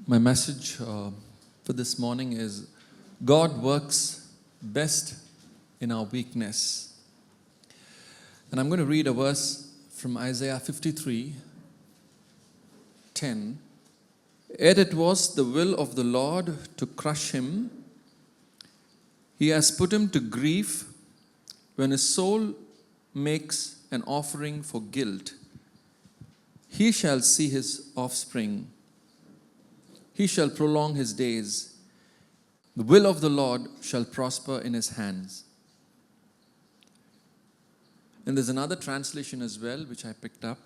My message for this morning is God works best in our weakness. And I'm going to read a verse from Isaiah 53:10. Yet it was the will of the Lord to crush him. He has put him to grief when his soul makes an offering for guilt. He shall see his offspring. He shall prolong his days. The will of the Lord shall prosper in his hands. And there's another translation as well, which I picked up.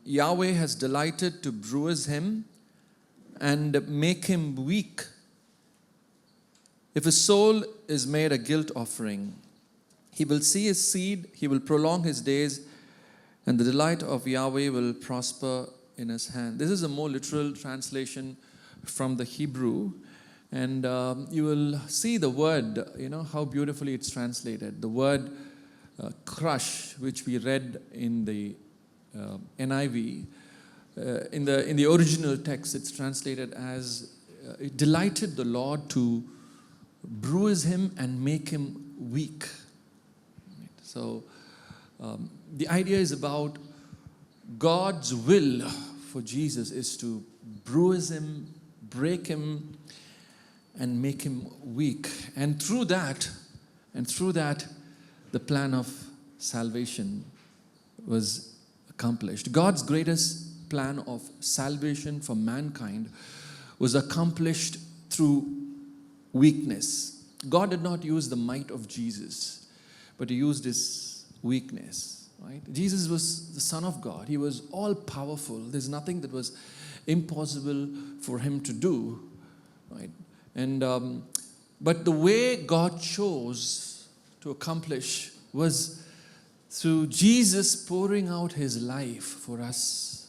Yahweh has delighted to bruise him and make him weak. If his soul is made a guilt offering, he will see his seed, he will prolong his days, and the delight of Yahweh will prosper in his hand. This is a more literal translation from the Hebrew, and you will see the word, how beautifully it's translated. The word crush, which we read in the NIV, in the original text, it's translated as it delighted the Lord to bruise him and make him weak. So the idea is about God's will for Jesus is to bruise him, break him, and make him weak. And through that, the plan of salvation was accomplished. God's greatest plan of salvation for mankind was accomplished through weakness. God did not use the might of Jesus, but he used his weakness. Right? Jesus was the Son of God. He was all powerful. There's nothing that was impossible for him to do. Right? And but the way God chose to accomplish was through Jesus pouring out his life for us,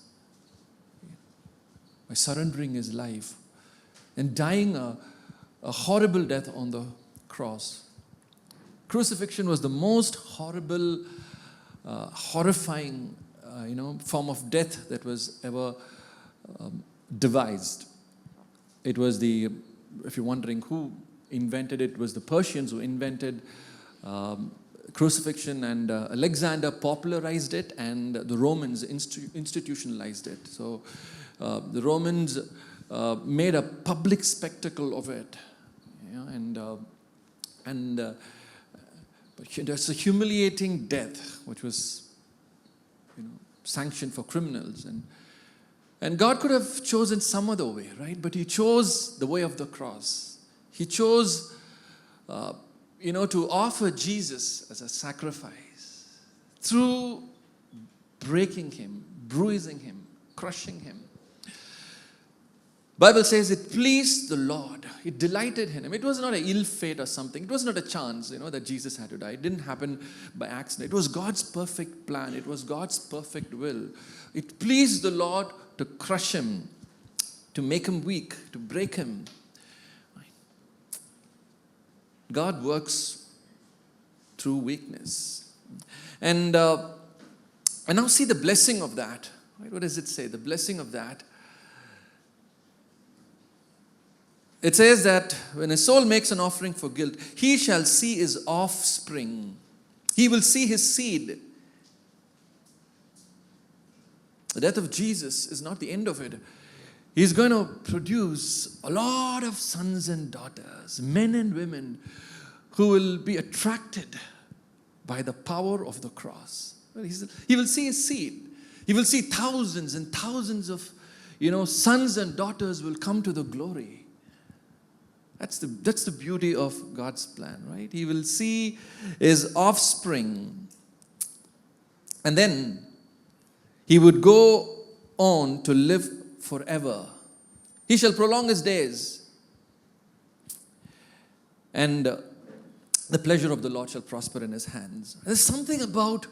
by surrendering his life and dying a horrible death on the cross. Crucifixion was the most horrible, horrifying, form of death that was ever devised. It was if you're wondering who invented it, was the Persians who invented crucifixion, and Alexander popularized it, and the Romans institutionalized it. So the Romans made a public spectacle of it, but there's a humiliating death which was sanctioned for criminals, and God could have chosen some other way, right? But he chose the way of the cross. He chose to offer Jesus as a sacrifice through breaking him, bruising him, crushing him. Bible says it pleased the Lord. It delighted in him. It was not an ill fate or something. It was not a chance, that Jesus had to die. It didn't happen by accident. It was God's perfect plan. It was God's perfect will. It pleased the Lord to crush him, to make him weak, to break him. God works through weakness. And now see the blessing of that. Right? What does it say? The blessing of that. It says that when his soul makes an offering for guilt, he shall see his offspring. He will see his seed. The death of Jesus is not the end of it. He's going to produce a lot of sons and daughters, men and women, who will be attracted by the power of the cross. He will see his seed. He will see thousands and thousands of, sons and daughters will come to the glory. That's the beauty of God's plan, right? He will see his offspring. And then he would go on to live forever. He shall prolong his days. And the pleasure of the Lord shall prosper in his hands. There's something about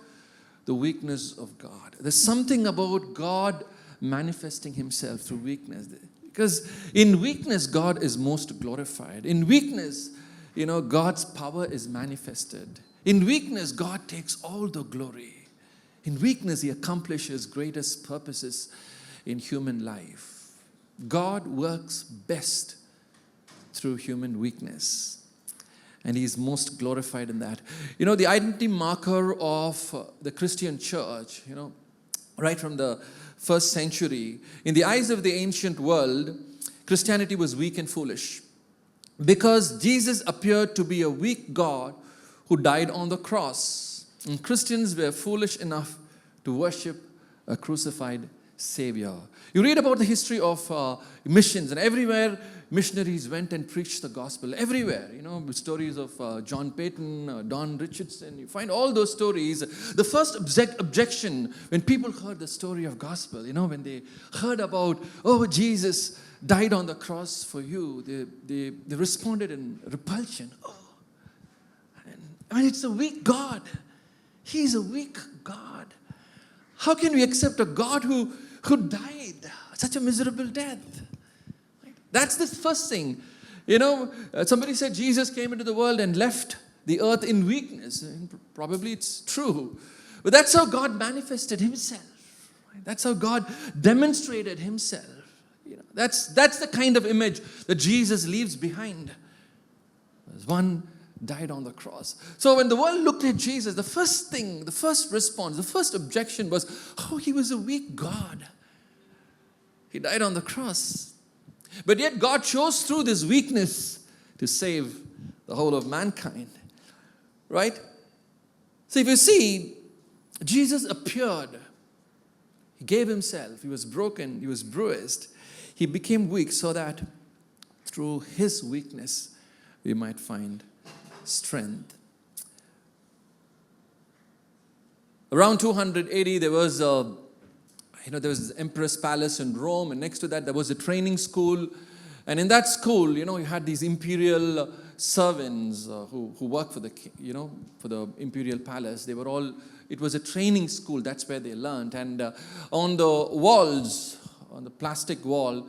the weakness of God. There's something about God manifesting himself through weakness. Because in weakness, God is most glorified. In weakness, God's power is manifested. In weakness, God takes all the glory. In weakness, he accomplishes greatest purposes in human life. God works best through human weakness. And He is most glorified in that. The identity marker of the Christian church, right from the first century, in the eyes of the ancient world, Christianity was weak and foolish. Because Jesus appeared to be a weak God who died on the cross. And Christians were foolish enough to worship a crucified Savior. You read about the history of missions, and everywhere missionaries went and preached the gospel. Everywhere, stories of John Payton, Don Richardson. You find all those stories. The first objection when people heard the story of gospel, when they heard about, Jesus died on the cross for you, they responded in repulsion. It's a weak God. He's a weak God. How can we accept a God who died such a miserable death? That's the first thing. Somebody said Jesus came into the world and left the earth in weakness. And probably it's true. But that's how God manifested Himself. That's how God demonstrated Himself. That's the kind of image that Jesus leaves behind. As one died on the cross. So when the world looked at Jesus, the first response, the first objection was, He was a weak God. He died on the cross. But yet God chose through this weakness to save the whole of mankind. Right? So if you see, Jesus appeared. He gave Himself. He was broken. He was bruised. He became weak so that through His weakness we might find strength. Around 280, there was this Empress Palace in Rome, and next to that there was a training school. And in that school, you had these imperial servants who worked for the for the imperial palace. It was a training school. That's where they learned. And on the walls, on the plastic wall,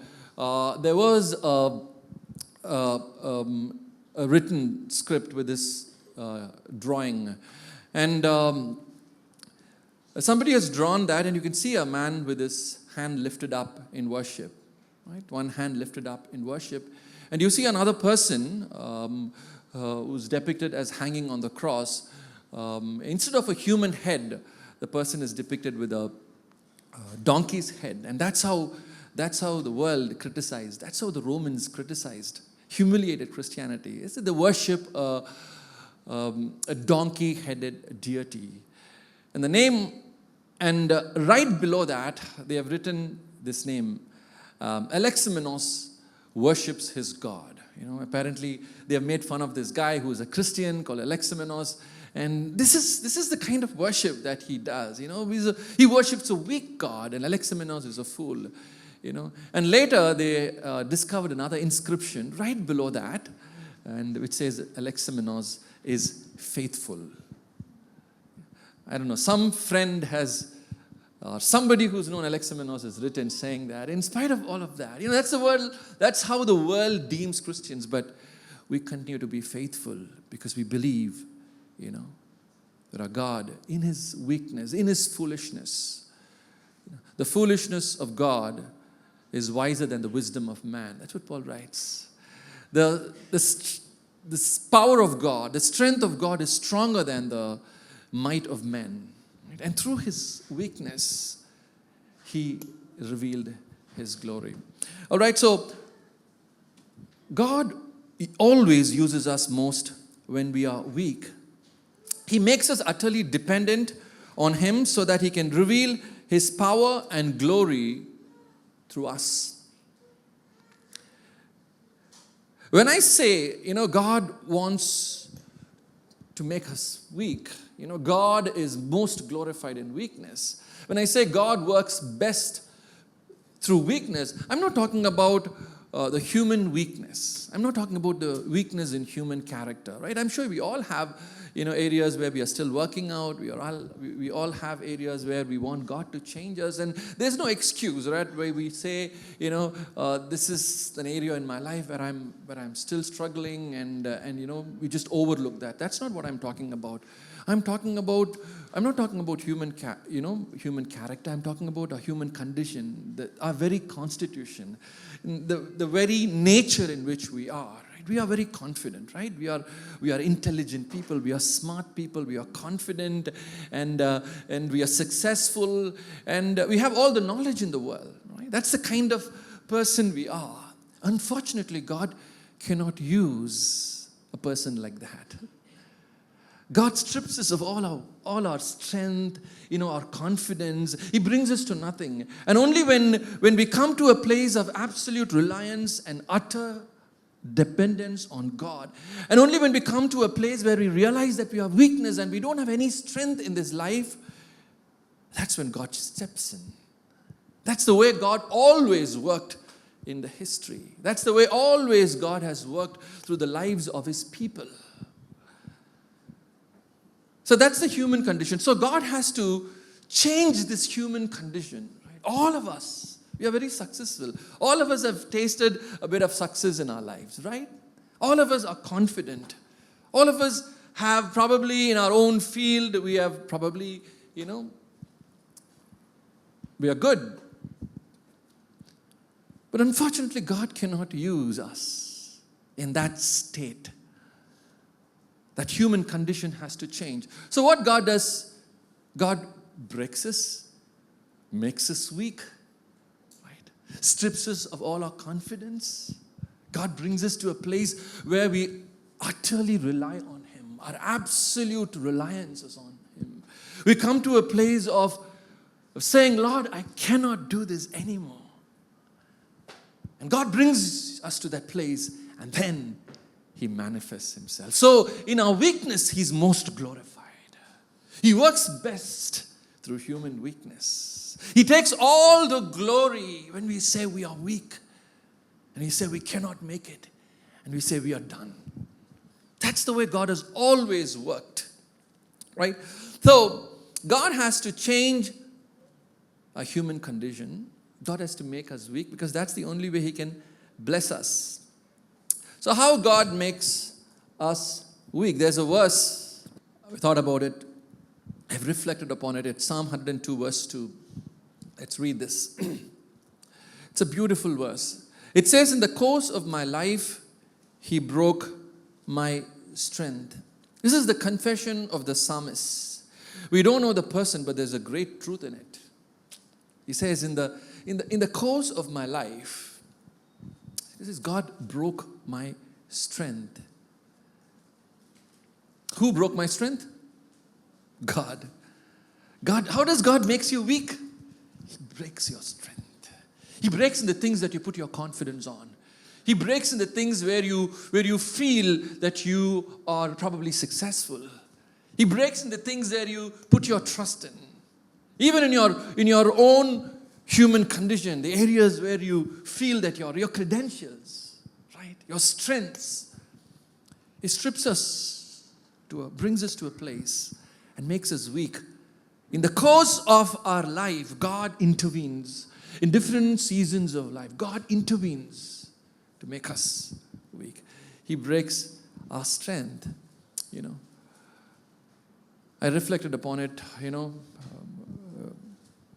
there was a written script with this drawing. And somebody has drawn that, and you can see a man with his hand lifted up in worship. Right? One hand lifted up in worship. And you see another person who's depicted as hanging on the cross. Instead of a human head, the person is depicted with a donkey's head. And that's how the world criticized. That's how the Romans criticized, humiliated Christianity. It's that they worship a donkey-headed deity. And the name, and right below that, they have written this name. Alexamenos worships his God. Apparently they have made fun of this guy who is a Christian called Alexamenos. And this is the kind of worship that he does. He worships a weak God, and Alexamenos is a fool. And later they discovered another inscription right below that, and which says Alexamenos is faithful. I don't know, some friend has, somebody who's known Alexamenos has written saying that in spite of all of that, that's how the world deems Christians, but we continue to be faithful because we believe, that our God, in His weakness, in His foolishness, the foolishness of God is wiser than the wisdom of man. That's what Paul writes. The power of God, the strength of God is stronger than the might of men. And through His weakness, He revealed His glory. All right, so God always uses us most when we are weak. He makes us utterly dependent on Him so that He can reveal His power and glory through us. When I say, God wants to make us weak, God is most glorified in weakness. When I say God works best through weakness, I'm not talking about the human weakness. I'm not talking about the weakness in human character, right? I'm sure we all have, areas where we are still working out. We all have areas where we want God to change us, and there's no excuse, right? Where we say, this is an area in my life where I'm still struggling, and we just overlook that. That's not what I'm talking about. I'm not talking about human character. I'm talking about our human condition, our very constitution, the very nature in which we are. Right? We are very confident, right? We are intelligent people. We are smart people. We are confident, and we are successful, and we have all the knowledge in the world. Right? That's the kind of person we are. Unfortunately, God cannot use a person like that. God strips us of all our strength, our confidence. He brings us to nothing. And only when we come to a place of absolute reliance and utter dependence on God, and only when we come to a place where we realize that we have weakness and we don't have any strength in this life, that's when God steps in. That's the way God always worked in the history. That's the way always God has worked through the lives of His people. So that's the human condition. So God has to change this human condition. Right? All of us, we are very successful. All of us have tasted a bit of success in our lives, right? All of us are confident. All of us have probably in our own field, we have probably, we are good. But unfortunately, God cannot use us in that state. That human condition has to change. So what God does, God breaks us, makes us weak, right? Strips us of all our confidence. God brings us to a place where we utterly rely on Him. Our absolute reliance is on Him. We come to a place of saying, Lord, I cannot do this anymore. And God brings us to that place, and then He manifests Himself. So in our weakness, He's most glorified. He works best through human weakness. He takes all the glory when we say we are weak, and He says we cannot make it, and we say we are done. That's the way God has always worked, right? So God has to change our human condition. God has to make us weak, because that's the only way He can bless us. So how God makes us weak? There's a verse, I thought about it, I've reflected upon it. It's Psalm 102 verse 2. Let's read this. It's a beautiful verse. It says, in the course of my life, He broke my strength. This is the confession of the psalmist. We don't know the person, but there's a great truth in it. He says, in the course of my life, this is God broke my strength. Who broke my strength? God. God, how does God make you weak? He breaks your strength. He breaks in the things that you put your confidence on. He breaks in the things where you feel that you are probably successful. He breaks in the things where you put your trust in. Even in your own human condition, the areas where you feel that your credentials, right, your strengths, it strips us brings us to a place and makes us weak. In the course of our life, God intervenes. In different seasons of life, God intervenes to make us weak. He breaks our strength, I reflected upon it,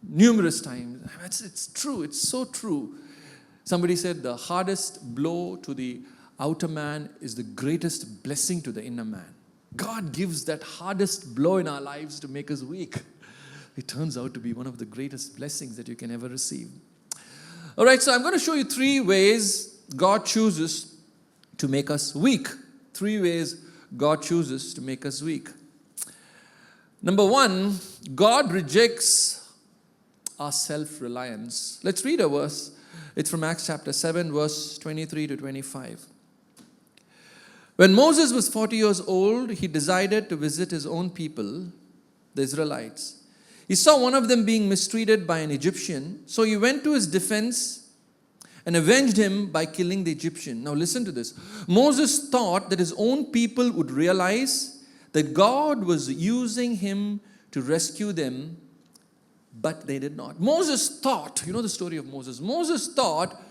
numerous times. It's true. It's so true. Somebody said the hardest blow to the outer man is the greatest blessing to the inner man. God gives that hardest blow in our lives to make us weak. It turns out to be one of the greatest blessings that you can ever receive. All right, so I'm going to show you 3 ways God chooses to make us weak. 3 ways God chooses to make us weak. Number 1, God rejects our self-reliance. Let's read a verse. It's from Acts chapter 7, verse 23 to 25. When Moses was 40 years old, he decided to visit his own people, the Israelites. He saw one of them being mistreated by an Egyptian, so he went to his defense and avenged him by killing the Egyptian. Now listen to this. Moses thought that his own people would realize that God was using him to rescue them, but they did not. Moses thought, you know the story of Moses. Moses thought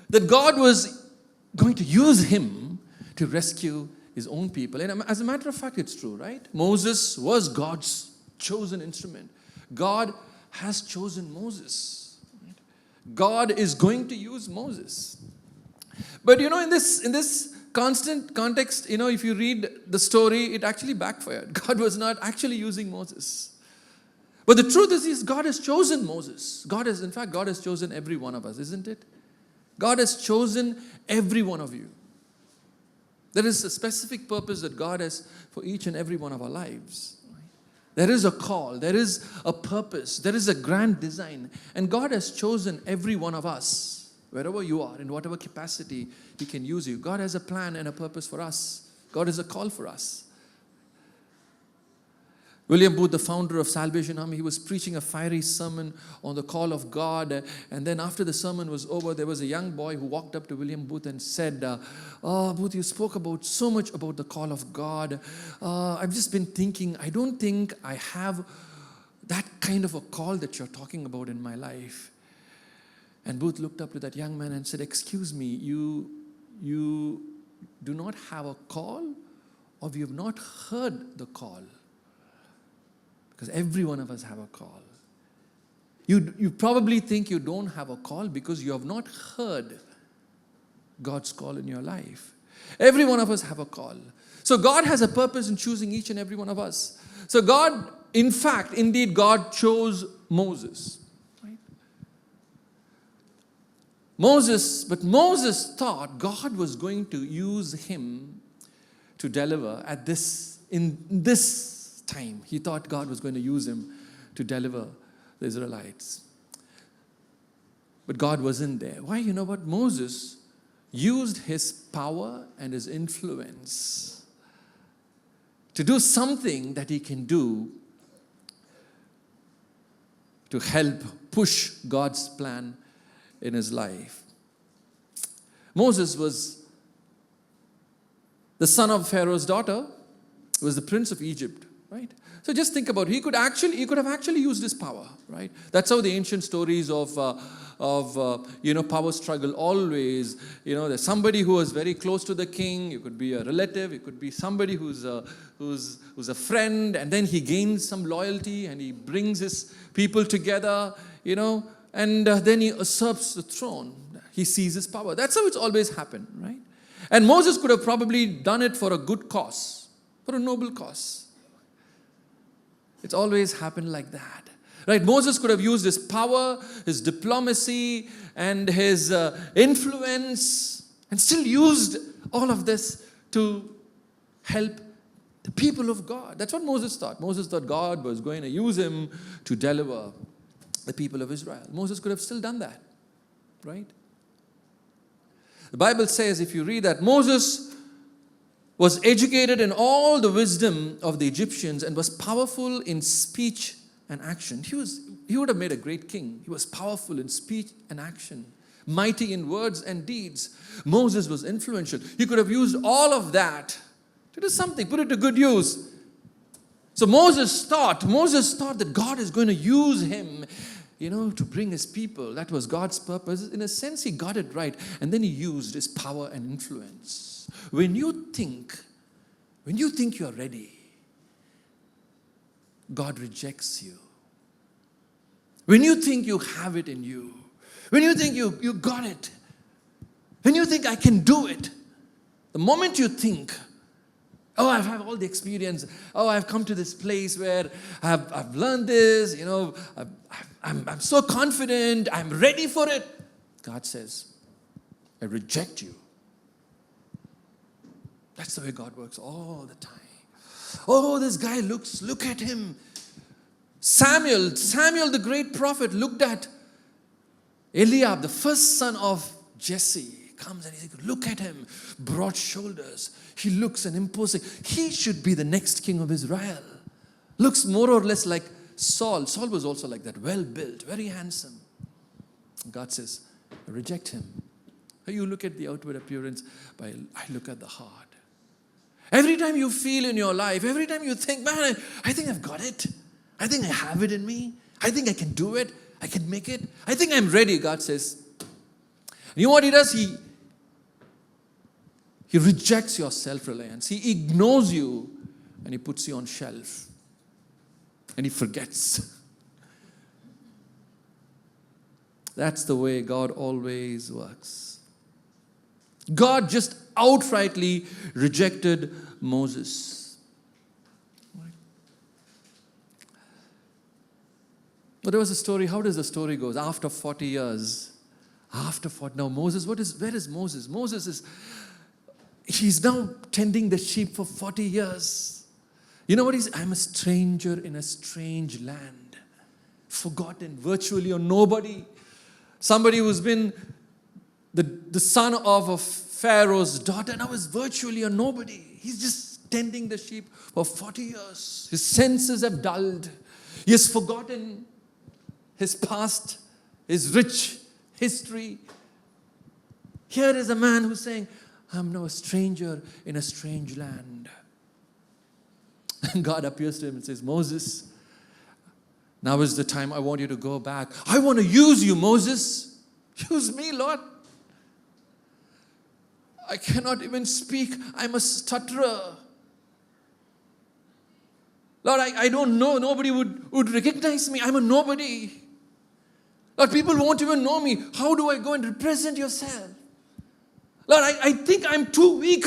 that God was going to use him to rescue his own people. And as a matter of fact, it's true, right? Moses was God's chosen instrument. God has chosen Moses. Right? God is going to use Moses. But in this constant context, if you read the story, it actually backfired. God was not actually using Moses. But the truth is God has chosen Moses. God has chosen every one of us, isn't it? God has chosen every one of you. There is a specific purpose that God has for each and every one of our lives. Right? There is a call, there is a purpose, there is a grand design. And God has chosen every one of us, wherever you are, in whatever capacity He can use you. God has a plan and a purpose for us. God has a call for us. William Booth, the founder of Salvation Army, he was preaching a fiery sermon on the call of God. And then after the sermon was over, there was a young boy who walked up to William Booth and said, Booth, you spoke so much about the call of God. I've just been thinking, I don't think I have that kind of a call that you're talking about in my life. And Booth looked up to that young man and said, excuse me, you do not have a call, or you have not heard the call? Because every one of us have a call. You probably think you don't have a call because you have not heard God's call in your life. Every one of us have a call. So God has a purpose in choosing each and every one of us. So God, indeed, God chose Moses. Right? But Moses thought God was going to use him to deliver in this time. He thought God was going to use him to deliver the Israelites. But God wasn't there. Why? You know what? Moses used his power and his influence to do something that he can do to help push God's plan in his life. Moses was the son of Pharaoh's daughter, was the prince of Egypt. Right? So just think about it. He could have actually used his power, right? That's how the ancient stories of power struggle always, there's somebody who was very close to the king. It could be a relative. It could be somebody who's a friend, and then he gains some loyalty and he brings his people together, and then he usurps the throne. He seizes power. That's how it's always happened, right? And Moses could have probably done it for a good cause, for a noble cause. It's always happened like that. Right? Moses could have used his power, his diplomacy, and his influence, and still used all of this to help the people of God. That's what Moses thought. Moses thought God was going to use him to deliver the people of Israel. Moses could have still done that. Right? The Bible says, if you read that, Moses was educated in all the wisdom of the Egyptians and was powerful in speech and action. He would have made a great king. He was powerful in speech and action, mighty in words and deeds. Moses was influential. He could have used all of that to do something, put it to good use. So Moses thought that God is going to use him, to bring his people. That was God's purpose. In a sense, he got it right. And then he used his power and influence. When you think you're ready, God rejects you. When you think you have it in you, when you think you got it, when you think I can do it, the moment you think, I've had all the experience, I've come to this place where I've learned this, I'm so confident, I'm ready for it. God says, I reject you. That's the way God works all the time. This guy look at him. Samuel, the great prophet, looked at Eliab, the first son of Jesse. Comes and he says, look at him, broad shoulders. He looks an imposing. He should be the next king of Israel. Looks more or less like Saul. Saul was also like that, well built, very handsome. God says, reject him. You look at the outward appearance, but I look at the heart. Every time you feel in your life, every time you think, man, I think I've got it. I think I have it in me. I think I can do it. I can make it. I think I'm ready, God says. You know what he does? He rejects your self-reliance. He ignores you and he puts you on shelf. And he forgets. That's the way God always works. God just outrightly rejected Moses. But there was a story. How does the story go? After 40 years. Now Moses, where is Moses? He's now tending the sheep for 40 years. You know what I'm a stranger in a strange land. Forgotten, virtually, or nobody. Somebody who's been the son of a Pharaoh's daughter, now is virtually a nobody. He's just tending the sheep for 40 years. His senses have dulled. He has forgotten his past, his rich history. Here is a man who's saying, I'm now a stranger in a strange land. And God appears to him and says, Moses, now is the time I want you to go back. I want to use you, Moses. Use me, Lord. I cannot even speak. I'm a stutterer. Lord, I don't know. Nobody would recognize me. I'm a nobody. Lord, people won't even know me. How do I go and represent yourself? Lord, I think I'm too weak.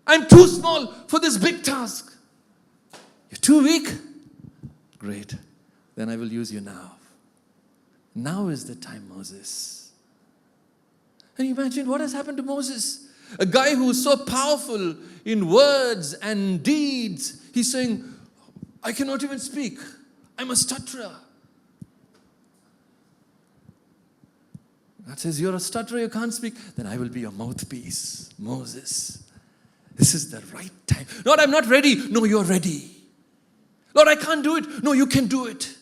I'm too small for this big task. You're too weak? Great. Then I will use you now. Now is the time, Moses. And imagine what has happened to Moses. A guy who is so powerful in words and deeds. He's saying, I cannot even speak. I'm a stutterer. God says, you're a stutterer, you can't speak. Then I will be your mouthpiece, Moses. This is the right time. Lord, I'm not ready. No, you're ready. Lord, I can't do it. No, you can do it.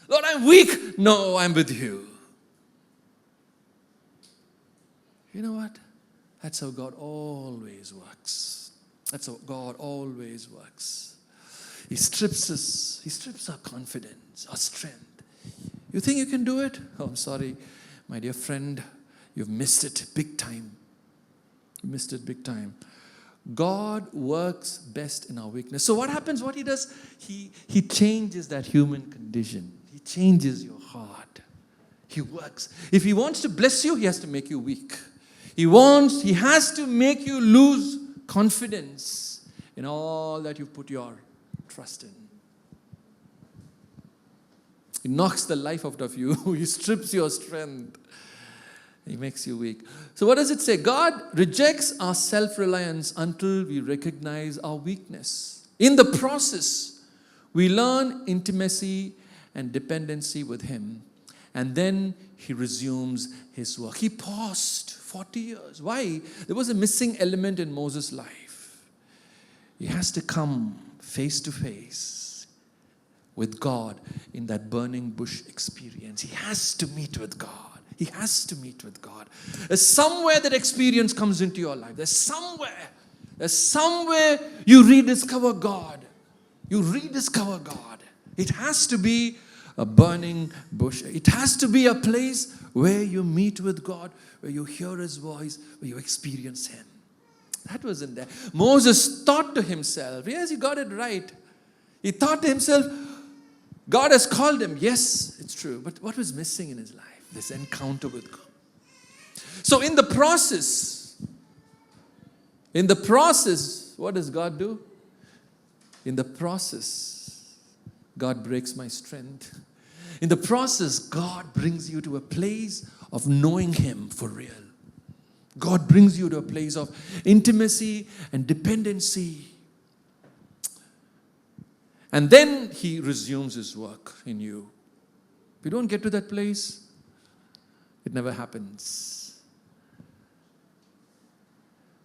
Lord, I'm weak. No, I'm with you. You know what? That's how God always works. That's how God always works. He strips us. He strips our confidence, our strength. You think you can do it? Oh, I'm sorry. My dear friend, you've missed it big time. You missed it big time. God works best in our weakness. So what happens? What he does? He changes that human condition. He changes your heart. He works. If he wants to bless you, he has to make you weak. He has to make you lose confidence in all that you put your trust in. He knocks the life out of you. He strips your strength. He makes you weak. So what does it say? God rejects our self-reliance until we recognize our weakness. In the process, we learn intimacy and dependency with him. And then he resumes his work. He paused 40 years. Why? There was a missing element in Moses' life. He has to come face to face with God in that burning bush experience. He has to meet with God. He has to meet with God. There's somewhere that experience comes into your life. There's somewhere you rediscover God. You rediscover God. It has to be a burning bush. It has to be a place where you meet with God, where you hear his voice, where you experience him. That wasn't there. Moses thought to himself, yes, he got it right. He thought to himself, God has called him. Yes, it's true. But what was missing in his life? This encounter with God. So in the process, what does God do? In the process, God breaks my strength. In the process, God brings you to a place of knowing him for real. God brings you to a place of intimacy and dependency. And then he resumes his work in you. If you don't get to that place, it never happens.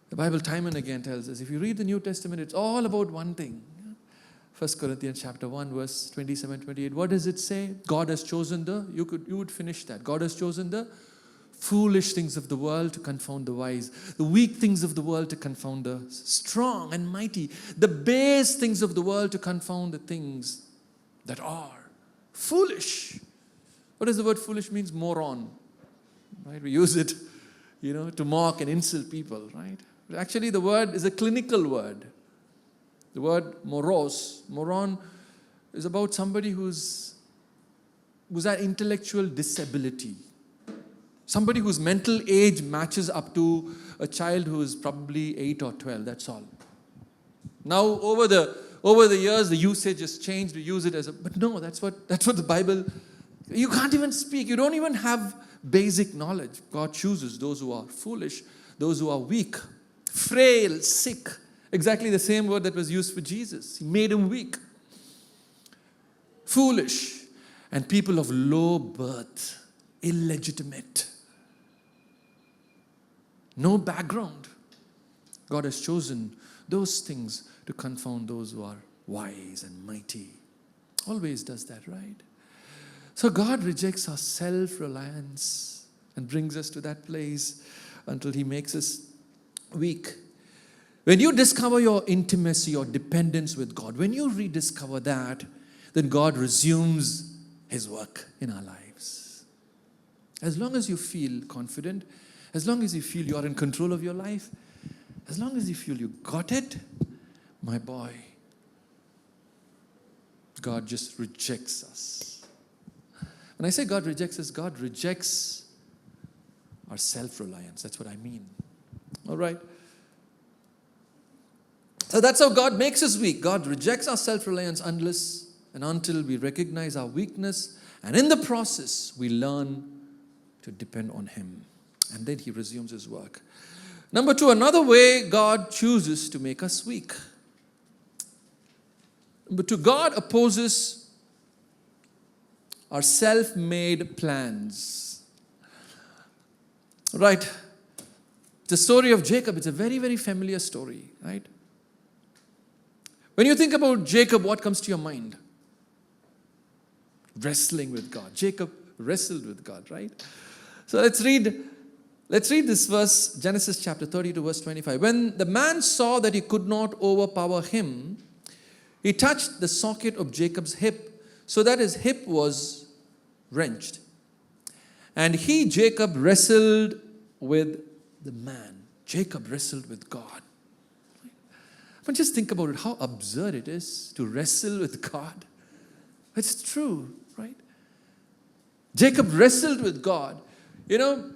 The Bible time and again tells us, if you read the New Testament, it's all about one thing. 1 Corinthians chapter 1, verse 27, 28. What does it say? God has chosen you would finish that. God has chosen the foolish things of the world to confound the wise, the weak things of the world to confound the strong and mighty, the base things of the world to confound the things that are foolish. What does the word foolish means? Moron. Right? We use it, to mock and insult people, right? Actually, the word is a clinical word. The word moron, is about somebody who's at intellectual disability. Somebody whose mental age matches up to a child who is probably 8 or 12, that's all. Now, over the years, the usage has changed. We use it as but no, that's what the Bible, you can't even speak. You don't even have basic knowledge. God chooses those who are foolish, those who are weak, frail, sick. Exactly the same word that was used for Jesus. He made him weak, foolish, and people of low birth, illegitimate. No background. God has chosen those things to confound those who are wise and mighty. Always does that, right? So God rejects our self-reliance and brings us to that place until He makes us weak. When you discover your intimacy, your dependence with God, when you rediscover that, then God resumes His work in our lives. As long as you feel confident, as long as you feel you are in control of your life, as long as you feel you got it, my boy, God just rejects us. When I say God rejects us, God rejects our self-reliance. That's what I mean. All right? So that's how God makes us weak. God rejects our self-reliance unless and until we recognize our weakness, and in the process, we learn to depend on Him. And then He resumes His work. Number 2, another way God chooses to make us weak. Number 2, God opposes our self-made plans. Right? The story of Jacob, it's a very, very familiar story, right? When you think about Jacob, what comes to your mind? Wrestling with God. Jacob wrestled with God, right? So let's read this verse, Genesis chapter 32, verse 25. When the man saw that he could not overpower him, he touched the socket of Jacob's hip, so that his hip was wrenched. And he, Jacob, wrestled with the man. Jacob wrestled with God. But just think about it, how absurd it is to wrestle with God. It's true, right? Jacob wrestled with God. You know,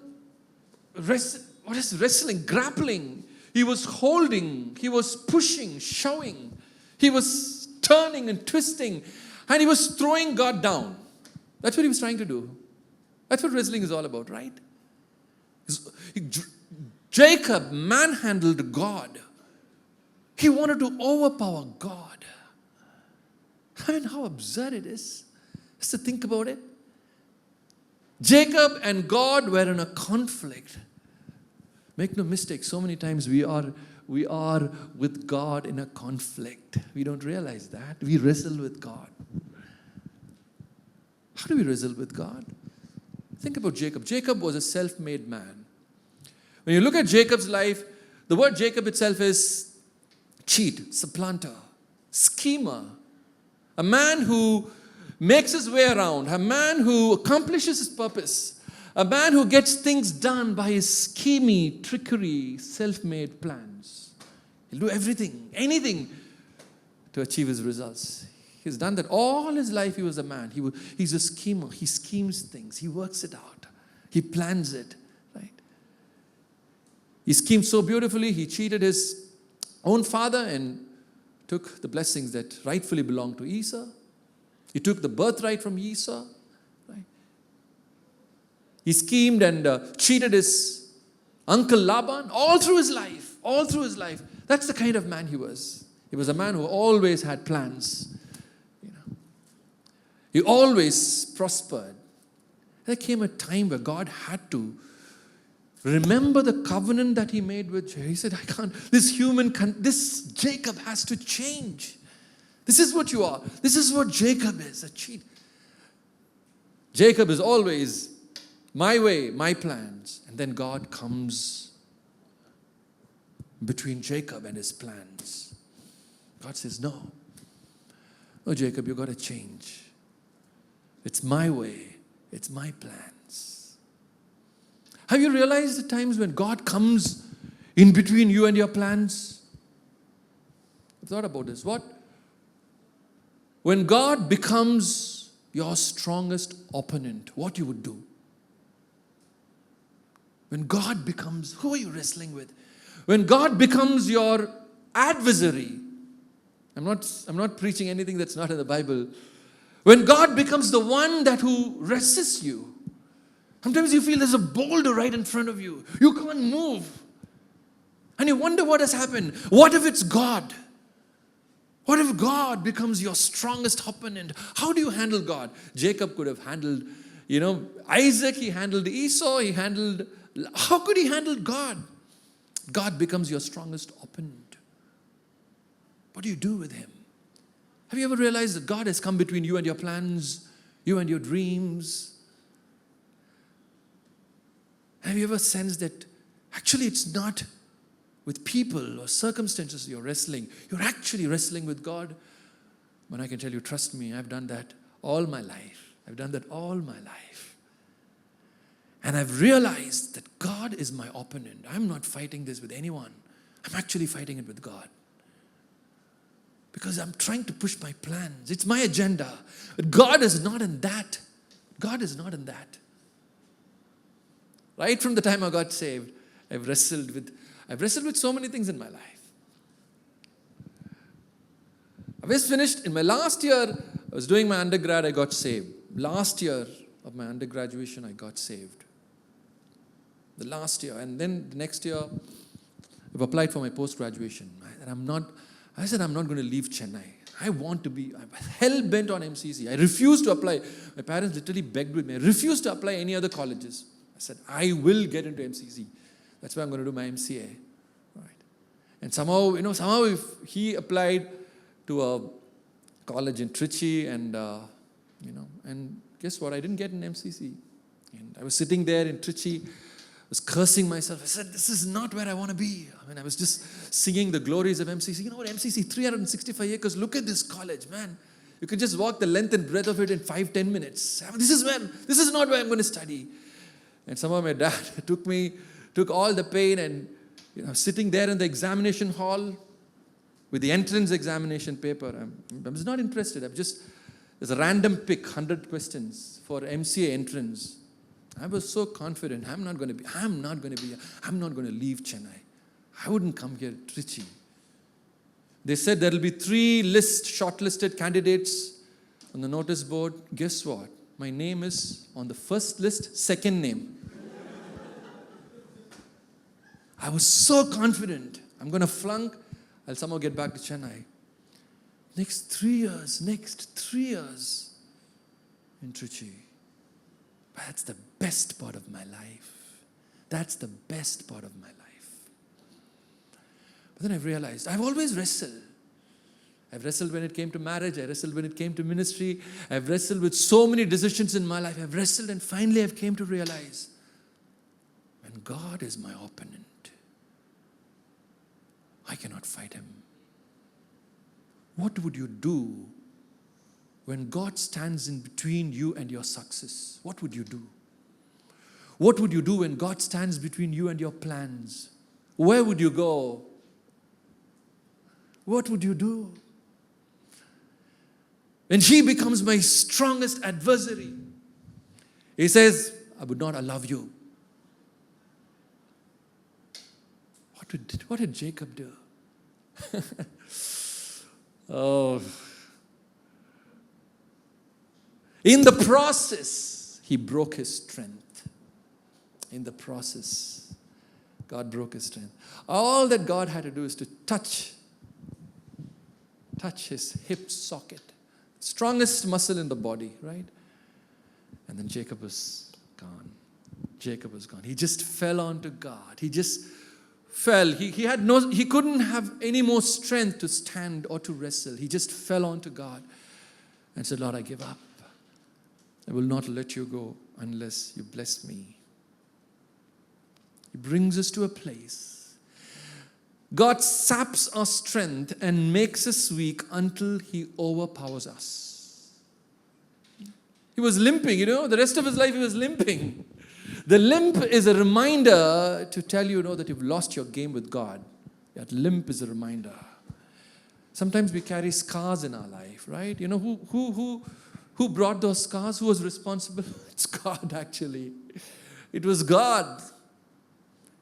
what is wrestling? Grappling. He was holding, he was pushing, shoving. He was turning and twisting. And he was throwing God down. That's what he was trying to do. That's what wrestling is all about, right? Jacob manhandled God. He wanted to overpower God. I mean, how absurd it is. Just to think about it. Jacob and God were in a conflict. Make no mistake, so many times we are with God in a conflict. We don't realize that. We wrestle with God. How do we wrestle with God? Think about Jacob. Jacob was a self-made man. When you look at Jacob's life, the word Jacob itself is cheat, supplanter, schemer. A man who makes his way around, a man who accomplishes his purpose, a man who gets things done by his schemy, trickery, self-made plans. He'll do everything, anything to achieve his results. He's done that all his life. He was a man. He's a schemer. He schemes things. He works it out. He plans it, right? He schemed so beautifully. He cheated his own father and took the blessings that rightfully belonged to Esau. He took the birthright from Esau. Right? He schemed and cheated his uncle Laban all through his life. All through his life. That's the kind of man he was. He was a man who always had plans. He always prospered. There came a time where God had to remember the covenant that He made with Jacob. He said, this Jacob has to change. This is what you are. This is what Jacob is, a cheat. Jacob is always my way, my plans. And then God comes between Jacob and his plans. God says, no, Jacob, you've got to change. It's my way. It's my plans. Have you realized the times when God comes in between you and your plans? I've thought about this. What? When God becomes your strongest opponent, what you would do? When God becomes, who are you wrestling with? When God becomes your adversary, I'm not preaching anything that's not in the Bible. When God becomes the one who resists you, sometimes you feel there's a boulder right in front of you. You can't move. And you wonder what has happened. What if it's God? What if God becomes your strongest opponent? How do you handle God? Jacob could have handled, Isaac, he handled Esau, how could he handle God? God becomes your strongest opponent. What do you do with him? Have you ever realized that God has come between you and your plans, you and your dreams? Have you ever sensed that actually it's not with people or circumstances you're wrestling? You're actually wrestling with God. But I can tell you, trust me, I've done that all my life. And I've realized that God is my opponent. I'm not fighting this with anyone. I'm actually fighting it with God. Because I'm trying to push my plans. It's my agenda. But God is not in that. Right from the time I got saved, I've wrestled with so many things in my life. I just finished, in my last year, I was doing my undergrad, I got saved. Last year of my undergraduation, I got saved. The last year. And then the next year, I've applied for my post-graduation. I said, I'm not going to leave Chennai. I'm hell-bent on MCC. I refused to apply. My parents literally begged with me. I refused to apply any other colleges. I said, I will get into MCC. That's why I'm going to do my MCA. Right. And somehow if he applied to a college in Trichy and guess what? I didn't get an MCC. And I was sitting there in Trichy, was cursing myself. I said, this is not where I want to be. I was just singing the glories of MCC. You know what, MCC, 365 acres. Look at this college, man. You can just walk the length and breadth of it in 5-10 minutes. This is not where I'm going to study. And somehow my dad took all the pain and sitting there in the examination hall with the entrance examination paper. I was not interested. There's a random pick, 100 questions for MCA entrance. I was so confident, I'm not going to leave Chennai. I wouldn't come here to Trichy. They said there will be 3 shortlisted candidates on the notice board. Guess what? My name is on the first list, second name. I was so confident. I'm going to flunk. I'll somehow get back to Chennai. Next 3 years in Trichy. That's the best part of my life. But then I've realized, I've always wrestled. I've wrestled when it came to marriage. I wrestled when it came to ministry. I've wrestled with so many decisions in my life. I've wrestled and finally I've came to realize, when God is my opponent, I cannot fight him. What would you do when God stands in between you and your success? What would you do? What would you do when God stands between you and your plans? Where would you go? What would you do? When he becomes my strongest adversary, he says, I would not allow you. What did Jacob do? In the process, he broke his strength. In the process, God broke his strength. All that God had to do is to touch his hip socket. Strongest muscle in the body, right? And then Jacob was gone. He just fell onto God. He just fell. He couldn't have any more strength to stand or to wrestle. He just fell onto God and said, Lord, I give up. I will not let you go unless you bless me. He brings us to a place. God saps our strength and makes us weak until he overpowers us. He was limping, the rest of his life he was limping. The limp is a reminder to tell you, that you've lost your game with God. That limp is a reminder. Sometimes we carry scars in our life, right? Who brought those scars? Who was responsible? It's God, actually. It was God.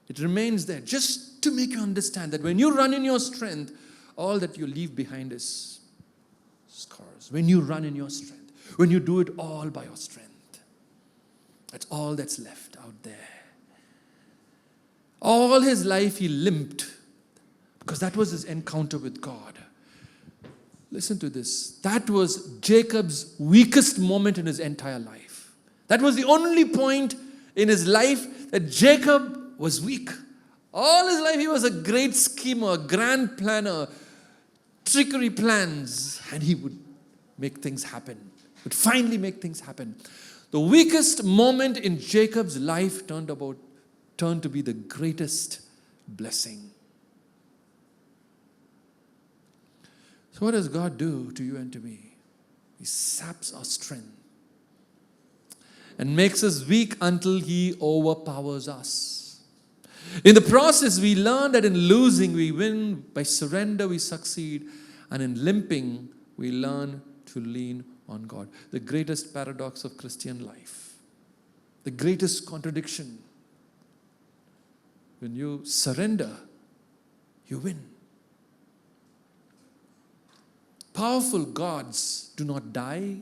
It remains there just to make you understand that when you run in your strength, all that you leave behind is scars. When you run in your strength, when you do it all by your strength, that's all that's left out there. All his life he limped because that was his encounter with God. Listen to this. That was Jacob's weakest moment in his entire life. That was the only point in his life that Jacob was weak. All his life he was a great schemer, grand planner, trickery plans, and he would make things happen. Would finally make things happen. The weakest moment in Jacob's life turned to be the greatest blessing. So what does God do to you and to me? He saps our strength and makes us weak until he overpowers us. In the process, we learn that in losing, we win. By surrender, we succeed. And in limping, we learn to lean on God. The greatest paradox of Christian life. The greatest contradiction. When you surrender, you win. Powerful gods do not die.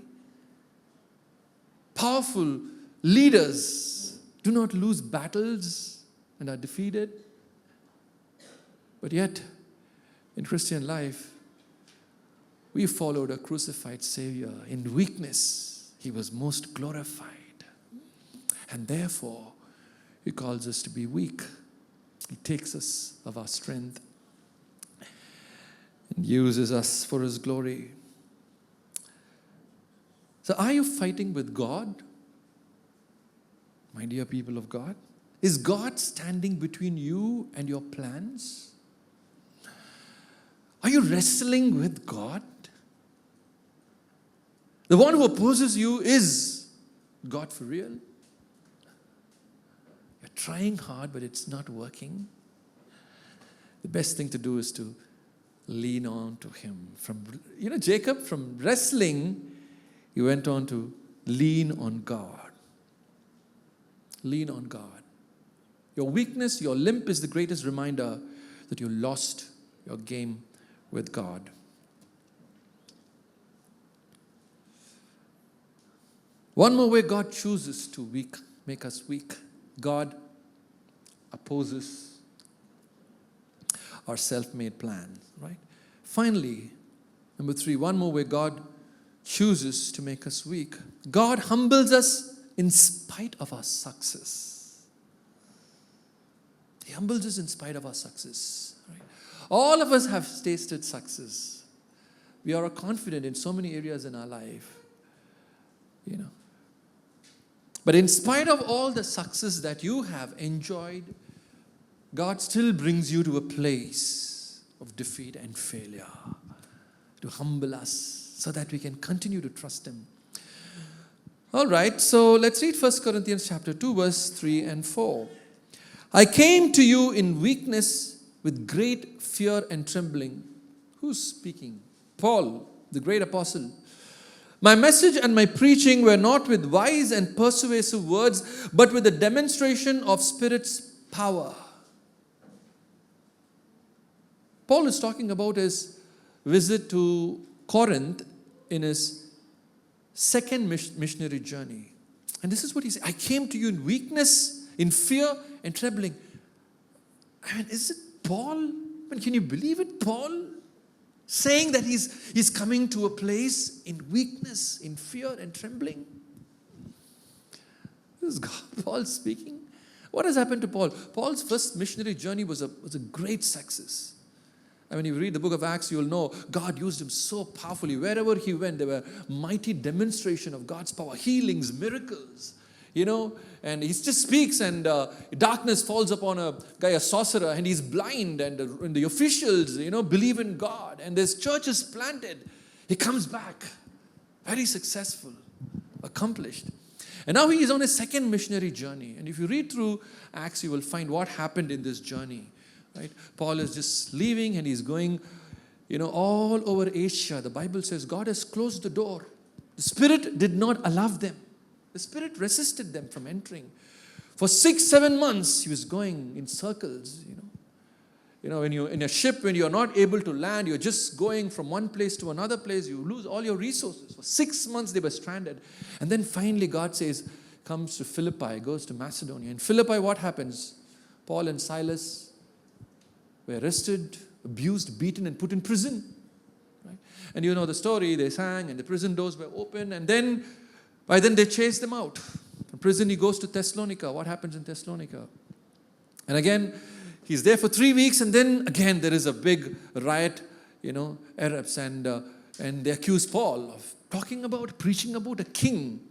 Powerful leaders do not lose battles and are defeated. But yet, in Christian life, we followed a crucified Savior. In weakness, he was most glorified. And therefore, he calls us to be weak. He takes us of our strength and uses us for his glory. So are you fighting with God? My dear people of God, is God standing between you and your plans? Are you wrestling with God? The one who opposes you is God for real. You're trying hard, but it's not working. The best thing to do is to lean on to him. Jacob, from wrestling, he went on to lean on God. Lean on God. Your weakness, your limp is the greatest reminder that you lost your game with God. One more way God chooses to make us weak. God opposes our self-made plans, right? Finally, number 3, one more way God chooses to make us weak. God humbles us in spite of our success. He humbles us in spite of our success. Right? All of us have tasted success. We are confident in so many areas in our life. But in spite of all the success that you have enjoyed, God still brings you to a place of defeat and failure to humble us so that we can continue to trust him. All right, so let's read 1 Corinthians chapter 2, verse 3 and 4. I came to you in weakness with great fear and trembling. Who's speaking? Paul, the great apostle. My message and my preaching were not with wise and persuasive words, but with a demonstration of Spirit's power. Paul is talking about his visit to Corinth in his second missionary journey. And this is what he said. I came to you in weakness, in fear and trembling. Is it Paul? Can you believe it? Paul saying that he's coming to a place in weakness, in fear and trembling. This is God, Paul speaking. What has happened to Paul? Paul's first missionary journey was a great success. When you read the book of Acts, you'll know God used him so powerfully. Wherever he went, there were mighty demonstration of God's power, healings, miracles. And he just speaks and darkness falls upon a guy, a sorcerer, and he's blind, and the officials, believe in God, and there's churches planted. He comes back, very successful, accomplished. And now he is on his second missionary journey. And if you read through Acts, you will find what happened in this journey. Right? Paul is just leaving and he's going, all over Asia. The Bible says God has closed the door. The Spirit did not allow them. The Spirit resisted them from entering. For 6-7 months, he was going in circles, when you're in a ship, when you're not able to land, you're just going from one place to another place, you lose all your resources. For 6 months, they were stranded. And then finally, God comes to Philippi, goes to Macedonia. In Philippi, what happens? Paul and Silas were arrested, abused, beaten, and put in prison. Right? And you know the story, they sang, and the prison doors were open, and then, by then, they chased them out. From prison, he goes to Thessalonica. What happens in Thessalonica? And again, he's there for 3 weeks, and then again there is a big riot, erupts, and they accuse Paul of preaching about a king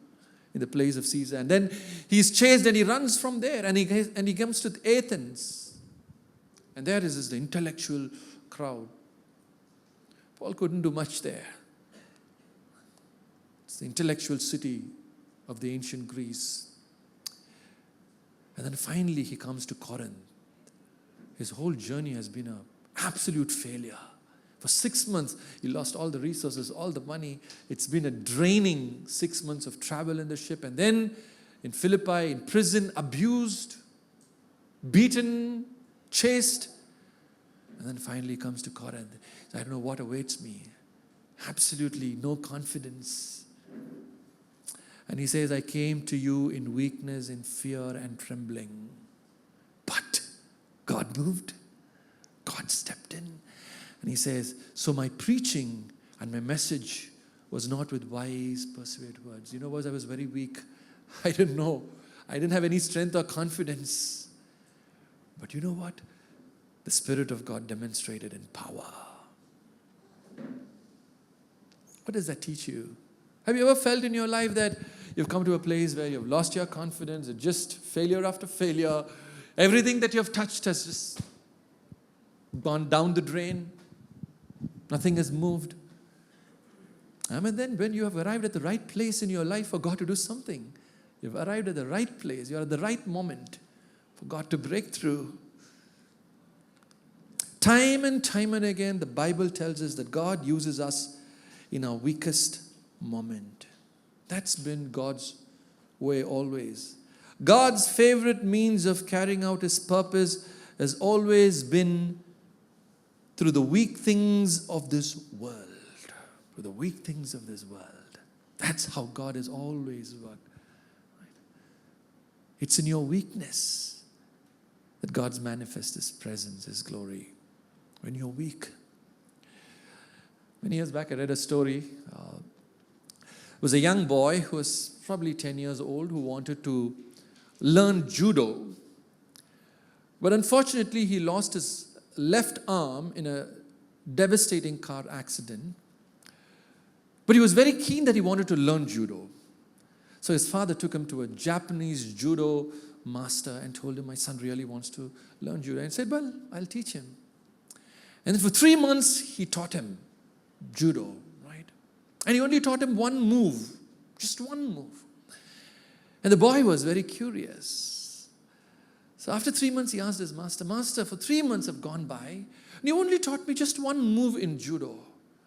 in the place of Caesar. And then he's chased and he runs from there, and he comes to Athens. And there is the intellectual crowd. Paul couldn't do much there. It's the intellectual city of the ancient Greece. And then finally he comes to Corinth. His whole journey has been an absolute failure. For 6 months, he lost all the resources, all the money. It's been a draining 6 months of travel in the ship. And then in Philippi, in prison, abused, beaten, chased. And then finally he comes to Corinth. I don't know what awaits me. Absolutely no confidence. And he says, I came to you in weakness, in fear and trembling. But God moved. God stepped in. And he says, so my preaching and my message was not with wise, persuaded words. I was very weak. I didn't know. I didn't have any strength or confidence. But you know what? The Spirit of God demonstrated in power. What does that teach you? Have you ever felt in your life that you've come to a place where you've lost your confidence, it's just failure after failure? Everything that you have touched has just gone down the drain. Nothing has moved. And then when you have arrived at the right place in your life for God to do something, you've arrived at the right place, you're at the right moment for God to break through. Time and again, the Bible tells us that God uses us in our weakest moment. That's been God's way always. God's favorite means of carrying out His purpose has always been through the weak things of this world. Through the weak things of this world. That's how God has always worked. It's in your weakness that God's manifests His presence, His glory. When you're weak. Many years back, I read a story. It was a young boy who was probably 10 years old who wanted to learn judo. But unfortunately, he lost his left arm in a devastating car accident. But he was very keen that he wanted to learn judo. So his father took him to a Japanese judo master and told him, my son really wants to learn judo. And he said, well, I'll teach him. And then for 3 months, he taught him judo, right? And he only taught him one move, just one move. And the boy was very curious. So after 3 months, he asked his master, Master, for 3 months have gone by, and you only taught me just one move in judo.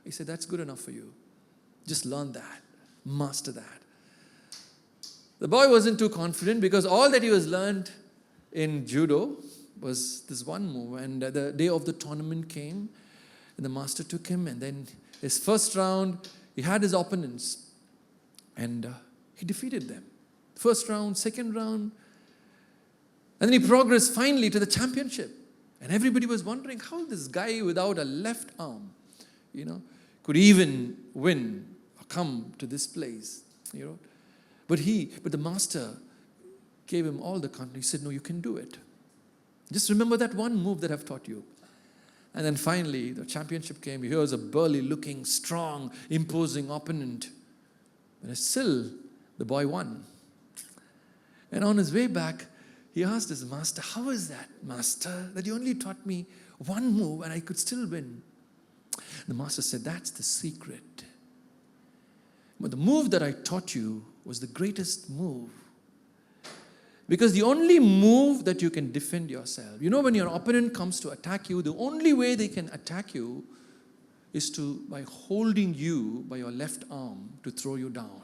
He said, that's good enough for you. Just learn that, master that. The boy wasn't too confident because all that he was learned in judo was this one move. And the day of the tournament came, and the master took him, and then his first round, he had his opponents, and he defeated them. First round, second round, and then he progressed finally to the championship. And everybody was wondering how this guy without a left arm, could even win or come to this place, But the master gave him all the confidence. He said, no, you can do it. Just remember that one move that I've taught you. And then finally, the championship came. Here was a burly-looking, strong, imposing opponent. But still, the boy won. And on his way back, he asked his master, how is that, master, that you only taught me one move and I could still win? The master said, that's the secret. But the move that I taught you was the greatest move. Because the only move that you can defend yourself, when your opponent comes to attack you, the only way they can attack you is by holding you by your left arm to throw you down.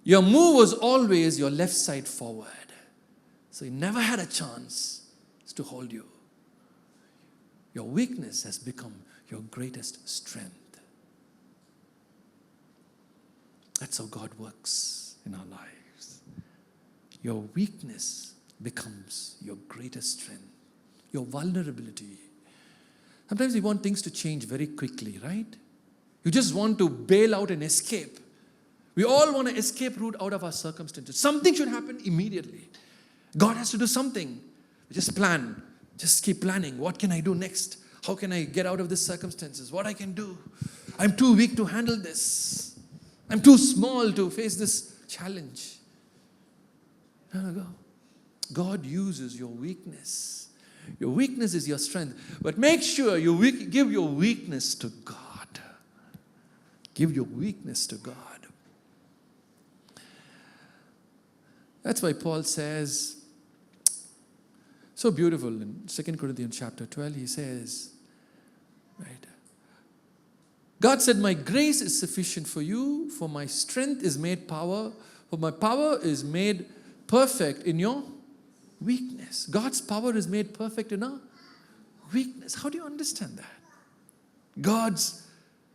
Your move was always your left side forward. So he never had a chance to hold you. Your weakness has become your greatest strength. That's how God works in our lives. Your weakness becomes your greatest strength. Your vulnerability. Sometimes we want things to change very quickly, right? You just want to bail out and escape. We all want an escape route out of our circumstances. Something should happen immediately. God has to do something. Just plan. Just keep planning. What can I do next? How can I get out of these circumstances? What I can do? I'm too weak to handle this. I'm too small to face this challenge. No. God uses your weakness. Your weakness is your strength. But make sure you give your weakness to God. Give your weakness to God. That's why Paul says, so beautiful in 2 Corinthians chapter 12, he says, right? God said, my grace is sufficient for you, for my strength is made power, for my power is made perfect in your weakness. God's power is made perfect in our weakness. How do you understand that? God's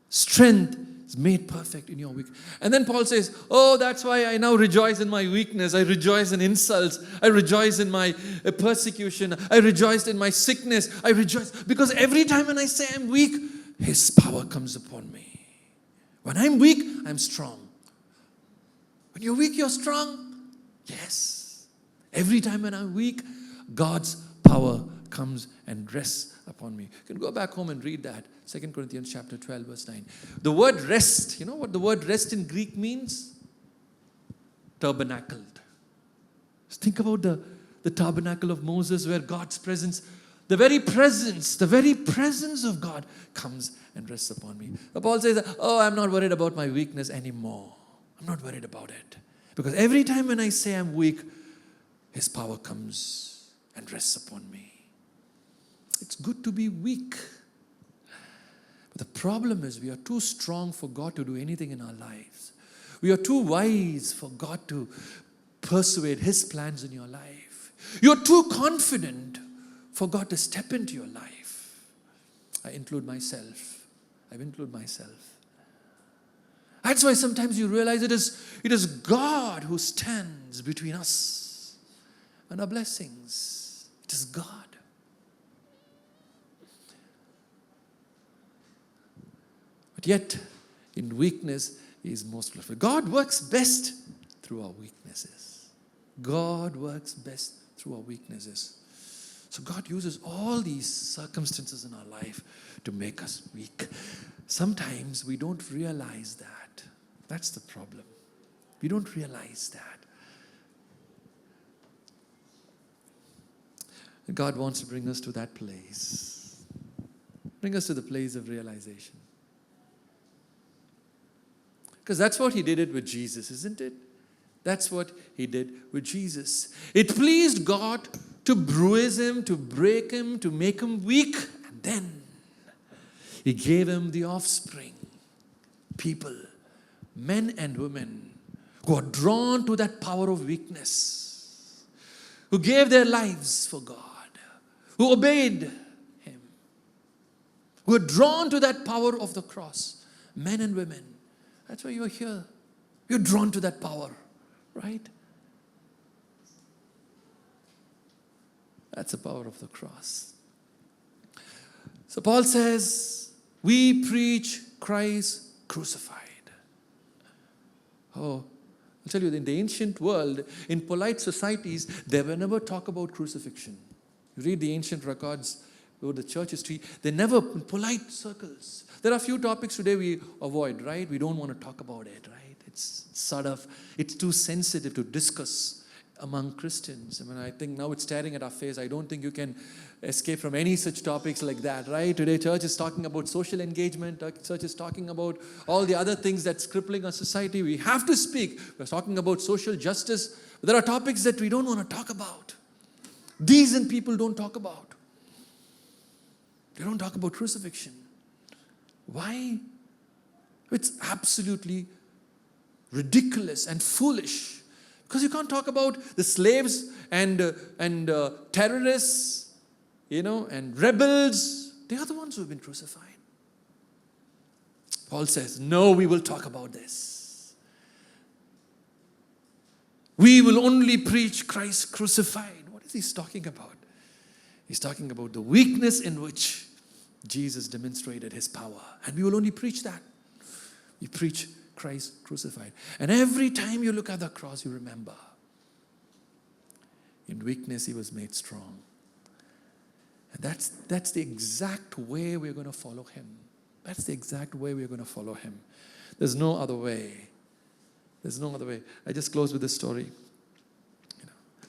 strength is made perfect in your weakness. And then Paul says, that's why I now rejoice in my weakness. I rejoice in insults. I rejoice in my persecution. I rejoice in my sickness. I rejoice because every time when I say I'm weak, His power comes upon me. When I'm weak, I'm strong. When you're weak, you're strong? Yes. Every time when I'm weak, God's power comes and rests upon me. You can go back home and read that. 2 Corinthians chapter 12, verse 9. The word rest, you know what the word rest in Greek means? Tabernacled. Just think about the tabernacle of Moses where God's presence, the very presence of God comes and rests upon me. Paul says, I'm not worried about my weakness anymore. I'm not worried about it. Because every time when I say I'm weak, His power comes and rests upon me. It's good to be weak. But the problem is we are too strong for God to do anything in our lives. We are too wise for God to persuade His plans in your life. You're too confident for God to step into your life. I include myself. That's why sometimes you realize it is God who stands between us and our blessings. It is God. But yet, in weakness, He is most perfect. God works best through our weaknesses. God works best through our weaknesses. So God uses all these circumstances in our life to make us weak. Sometimes we don't realize that. That's the problem. We don't realize that. God wants to bring us to that place. Bring us to the place of realization. Because that's what He did it with Jesus, isn't it? That's what He did with Jesus. It pleased God to bruise Him, to break Him, to make Him weak. And then He gave Him the offspring. People, men and women, who are drawn to that power of weakness. Who gave their lives for God. Who obeyed Him. Who are drawn to that power of the cross. Men and women. That's why you're here. You're drawn to that power, right? That's the power of the cross. So Paul says, we preach Christ crucified. I'll tell you, in the ancient world, in polite societies, they will never talk about crucifixion. You read the ancient records about the church history, they never, in polite circles. There are a few topics today we avoid, right? We don't want to talk about it, right? It's too sensitive to discuss among Christians. I mean, I think now it's staring at our face. I don't think you can escape from any such topics like that, right? Today, church is talking about social engagement. Church is talking about all the other things that's crippling our society. We have to speak. We're talking about social justice. But there are topics that we don't want to talk about. Decent people don't talk about. They don't talk about crucifixion. Why? It's absolutely ridiculous and foolish. Because you can't talk about the slaves and terrorists, and rebels. They are the ones who have been crucified. Paul says, no, we will talk about this. We will only preach Christ crucified. What is he talking about? He's talking about the weakness in which Jesus demonstrated his power. And we will only preach that. We preach Christ crucified. And every time you look at the cross, you remember, in weakness he was made strong. And that's the exact way we're going to follow him. That's the exact way we're going to follow him. There's no other way. There's no other way. I just close with this story.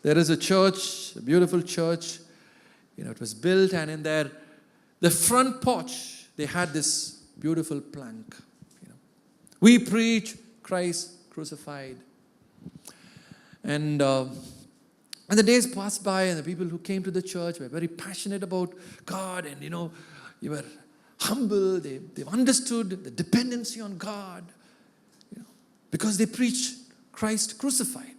There is a church, a beautiful church. It was built, and in the front porch, they had this beautiful plank. We preach Christ crucified. And the days passed by, and the people who came to the church were very passionate about God, and you were humble. They've understood the dependency on God, because they preached Christ crucified.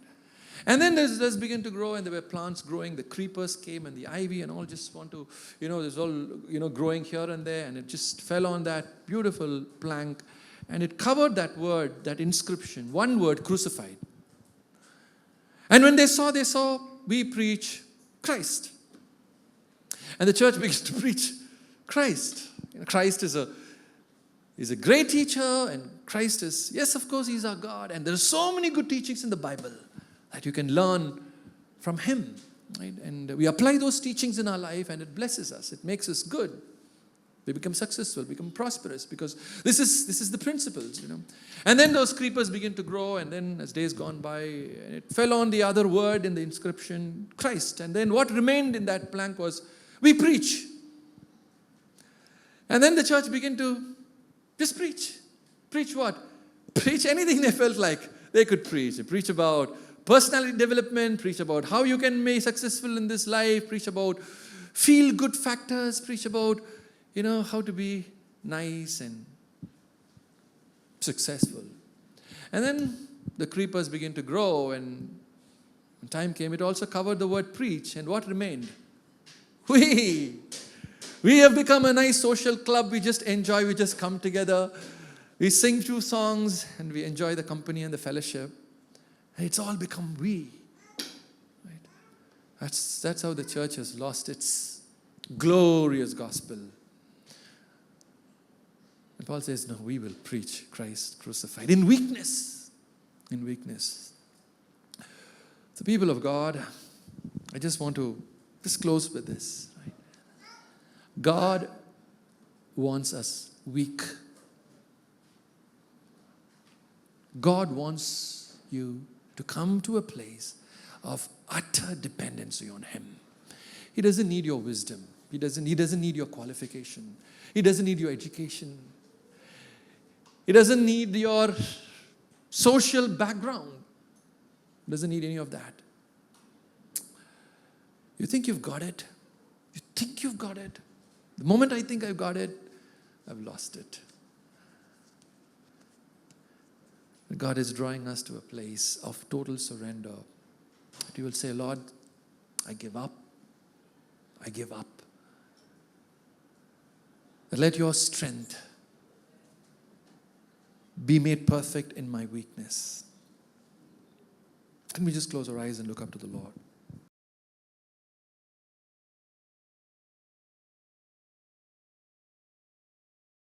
And then this began to grow, and there were plants growing. The creepers came, and the ivy and all just want to, there's all, growing here and there, and it just fell on that beautiful plank. And it covered that word, that inscription, one word, crucified. And when they saw, we preach Christ. And the church begins to preach Christ. Christ is a great teacher, and Christ is, yes, of course, he's our God. And there are so many good teachings in the Bible that you can learn from him. Right? And we apply those teachings in our life, and it blesses us. It makes us good. We become successful, become prosperous, because this is the principles, And then those creepers begin to grow, and then as days gone by, it fell on the other word in the inscription, Christ. And then what remained in that plank was, we preach. And then the church began to just preach. Preach what? Preach anything they felt like they could preach. They preach about personality development, preach about how you can be successful in this life, preach about feel-good factors, preach about how to be nice and successful. And then the creepers begin to grow, and when time came, it also covered the word preach. And what remained? We have become a nice social club. We just enjoy, we just come together. We sing 2 songs, and we enjoy the company and the fellowship. And it's all become we. Right? That's how the church has lost its glorious gospel. And Paul says, no, we will preach Christ crucified in weakness. In weakness. The people of God, I just want to just close with this. Right? God wants us weak. God wants you to come to a place of utter dependency on him. He doesn't need your wisdom. He doesn't need your qualification. He doesn't need your education. He doesn't need your social background. He doesn't need any of that. You think you've got it? You think you've got it? The moment I think I've got it, I've lost it. God is drawing us to a place of total surrender. That you will say, Lord, I give up. I give up. Let your strength be made perfect in my weakness. Can we just close our eyes and look up to the Lord?